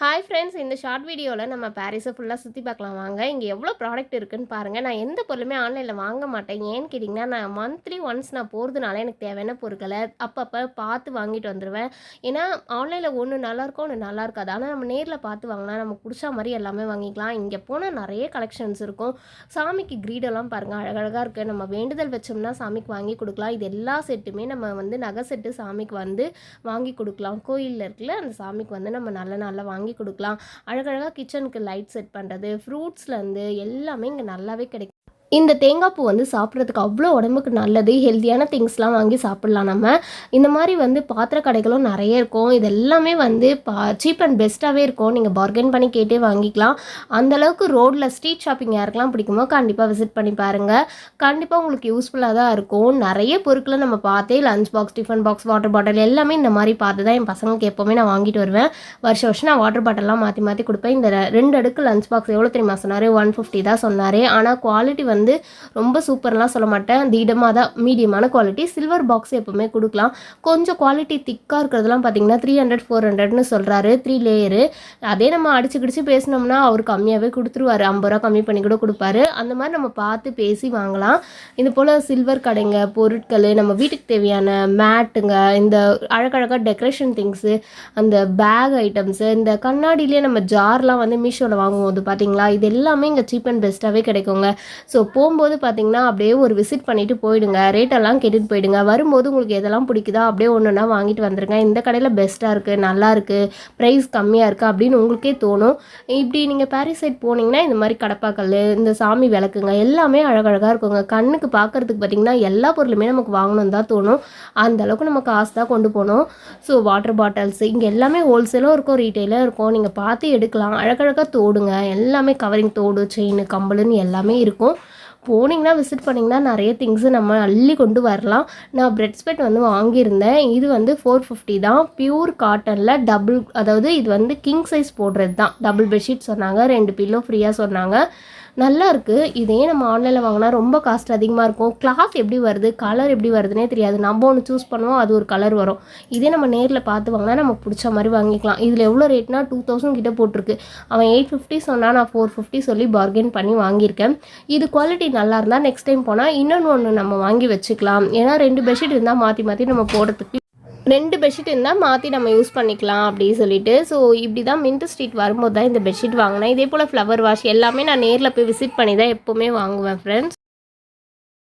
Hi friends, இந்த short வீடியோவில் நம்ம பாரிஸை ஃபுல்லாக சுற்றி பார்க்கலாம் வாங்க. இங்கே எவ்வளோ ப்ராடக்ட் இருக்குன்னு பாருங்கள். நான் எந்த பொருளுமே ஆன்லைனில் வாங்க மாட்டேன். ஏன்னு கேட்டிங்கன்னா, நான் மந்த்லி ஒன்ஸ் நான் போகிறதுனால எனக்கு தேவையான பொருட்களை அப்பப்போ பார்த்து வாங்கிட்டு வந்துடுவேன். ஏன்னா ஆன்லைனில் ஒன்று நல்லாயிருக்கும், ஒன்று நல்லா இருக்காது. ஆனால் நம்ம நேரில் பார்த்து வாங்கினா நமக்கு பிடிச்ச மாதிரி எல்லாமே வாங்கிக்கலாம். இங்கே போனால் நிறைய கலெக்ஷன்ஸ் இருக்கும். சாமிக்கு கிரீடெல்லாம் பாருங்கள், அழகழகாக இருக்குது. நம்ம வேண்டுதல் வச்சோம்னா சாமிக்கு வாங்கி கொடுக்கலாம். இது எல்லா செட்டுமே நம்ம நகை செட்டு சாமிக்கு வாங்கி கொடுக்கலாம். கோயிலில் இருக்குல்ல, அந்த சாமிக்கு நம்ம நல்ல நாளில் வாங்கி கொடுக்கலாம். அழகழகாக கிச்சனுக்கு லைட் செட் பண்ணுறது, ஃப்ரூட்ஸ்லேருந்து எல்லாமே இங்கே நல்லாவே கிடைக்கும். இந்த தேங்காய் பூ சாப்பிட்றதுக்கு அவ்வளோ உடம்புக்கு நல்லது. ஹெல்த்தியான திங்ஸ்லாம் வாங்கி சாப்பிட்லாம் நம்ம. இந்த மாதிரி பாத்திர கடைகளும் நிறைய இருக்கும். இது எல்லாமே சீப் அண்ட் பெஸ்ட்டாகவே இருக்கும். நீங்கள் பார்கெயின் பண்ணி கேட்டே வாங்கிக்கலாம். அந்தளவுக்கு ரோட்டில் ஸ்ட்ரீட் ஷாப்பிங் யாருக்கெல்லாம் பிடிக்குமோ கண்டிப்பாக விசிட் பண்ணி பாருங்கள். கண்டிப்பாக உங்களுக்கு யூஸ்ஃபுல்லாக தான் இருக்கும். நிறைய பொருட்களை நம்ம பார்த்தே lunch box, tiffin box, water bottle எல்லாமே இந்த மாதிரி பார்த்து தான் என் பசங்களுக்கு எப்போவுமே நான் வாங்கிட்டு வருவேன். வருஷம் நான் வாட்டர் பாட்டில்லாம் மாற்றி மாற்றி கொடுப்பேன். இந்த 2 அடுக்கு லஞ்ச் பாக்ஸ் எவ்வளோ தெரியுமா சொன்னார்? 150 தான் சொன்னார். ஆனால் குவாலிட்டி ரொம்ப சூப்பர்லாம் சொல்ல மாட்டேன். திடமாக தான், மீடியமான குவாலிட்டி. சில்வர் பாக்ஸ் எப்பவுமே கொடுக்கலாம். கொஞ்சம் குவாலிட்டி திக்காக இருக்கிறதுலாம் பார்த்தீங்கன்னா 300 400ன்னு சொல்கிறாரு. 3 லேயரு. அதே நம்ம அடிச்சு பேசினோம்னா அவர் கம்மியாகவே கொடுத்துருவாரு. 50 ரூபா கம்மி பண்ணி கூட கொடுப்பாரு. அந்த மாதிரி நம்ம பார்த்து பேசி வாங்கலாம். இது போல் சில்வர் கடைங்க, பொருட்கள், நம்ம வீட்டுக்கு தேவையான மேட்டுங்க, இந்த அழகழகாக டெக்கரேஷன் திங்ஸு, அந்த பேக் ஐட்டம்ஸு, இந்த கண்ணாடியிலே நம்ம ஜார்லாம் மீஷோவில் வாங்கும்போது பார்த்தீங்களா, இது எல்லாமே இங்கே சீப் அண்ட் பெஸ்ட்டாகவே கிடைக்குங்க. ஸோ போகும்போது பார்த்தீங்கன்னா அப்படியே ஒரு விசிட் பண்ணிவிட்டு போயிடுங்க. ரேட்டெல்லாம் கேட்டுட்டு போயிடுங்க. வரும்போது உங்களுக்கு எதெல்லாம் பிடிக்குதா அப்படியே ஒன்றுனா வாங்கிட்டு வந்துடுங்க. இந்த கடையில் பெஸ்ட்டாக இருக்குது, நல்லா இருக்குது, ப்ரைஸ் கம்மியாக இருக்குது அப்படின்னு உங்களுக்கே தோணும். இப்படி நீங்கள் பாரிஸ் சைட் போனீங்கன்னா இந்த மாதிரி கடப்பாக்கல், இந்த சாமி விளக்குங்க எல்லாமே அழகழகாக இருக்குங்க. கண்ணுக்கு பார்க்குறதுக்கு பார்த்திங்கன்னா எல்லா பொருளுமே நமக்கு வாங்கணும்னு தான் தோணும். அந்தளவுக்கு நம்ம காசு தான் கொண்டு போகணும். ஸோ வாட்டர் பாட்டில்ஸ் இங்கே எல்லாமே ஹோல்சேலும் இருக்கும், ரீட்டெயிலும் இருக்கும். நீங்கள் பார்த்து எடுக்கலாம். அழகழகாக தோடுங்க, எல்லாமே கவரிங், தோடு, செயின், கம்பளுன்னு எல்லாமே இருக்கும். போனீங்கன்னா விசிட் பண்ணிங்கன்னா நிறைய திங்ஸு நம்ம அள்ளி கொண்டு வரலாம். நான் பிரெட் ஸ்பெட் வாங்கியிருந்தேன். இது 450 தான். பியூர் காட்டனில் டபுள், அதாவது இது கிங் சைஸ் போடுறது தான். டபுள் பெட்ஷீட் சொன்னாங்க. 2 பில்லோ ஃப்ரீயாக சொன்னாங்க. நல்லா இருக்குது. இதே நம்ம ஆன்லைனில் வாங்கினா ரொம்ப காஸ்ட் அதிகமாக இருக்கும். கிளாத் எப்படி வருது, கலர் எப்படி வருதுன்னே தெரியாது. நம்ம ஒன்று சூஸ் பண்ணுவோம், அது ஒரு கலர் வரும். இதே நம்ம நேரில் பார்த்து வாங்கினா நமக்கு பிடிச்ச மாதிரி வாங்கிக்கலாம். இதில் எவ்வளோ ரேட்னா 2000 கிட்ட போட்டிருக்கு. அவன் 850 சொன்னால் நான் 450 சொல்லி பார்கெயின் பண்ணி வாங்கியிருக்கேன். இது குவாலிட்டி நல்லா இருந்தால் நெக்ஸ்ட் டைம் போனால் இன்னொன்று நம்ம வாங்கி வச்சுக்கலாம். ஏன்னா 2 பெட்ஷீட் இருந்தால் மாற்றி மாற்றி நம்ம போடுறதுக்கு 2 பெட்ஷீட் இருந்தால் மாற்றி நம்ம யூஸ் பண்ணிக்கலாம் அப்படின்னு சொல்லிட்டு. ஸோ இப்படி தான் மின்ட் ஸ்ட்ரீட் வரும்போது தான் இந்த பெட்ஷீட் வாங்கினேன். இதே போல் ஃப்ளவர் வாஷ் எல்லாமே நான் நேரில் போய் விசிட் பண்ணி தான் எப்போவுமே வாங்குவேன் ஃப்ரெண்ட்ஸ்.